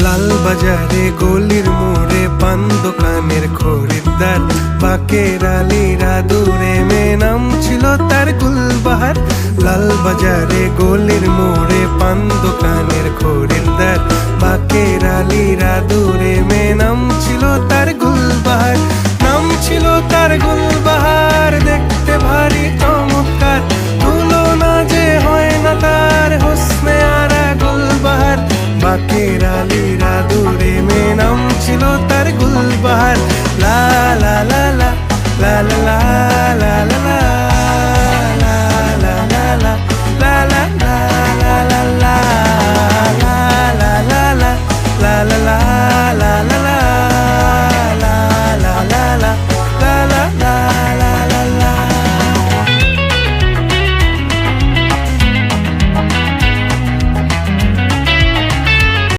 লাল বাজারে গলির মোড়ে পান দোকানের খরিদ্দার, বাকের আলীরা দূরে মে নাম ছিল তার গুলবাহার। লাল বাজারে গলির মোড়ে পান দোকানের খরিদ্দার, বাকের আলীরা দূরে মে নাম ছিল তার গুলবাহার। নাম ছিল তার গুলবাহার, দেখতে ভারী চমৎকার, তুলনা যে হয় না তার হোসনে আরা গুলবাহার। বাকের আলীরা দূরে মে নাম ছিল তার গুলবাহার। লা লা লা লা লা লা লা লা লা।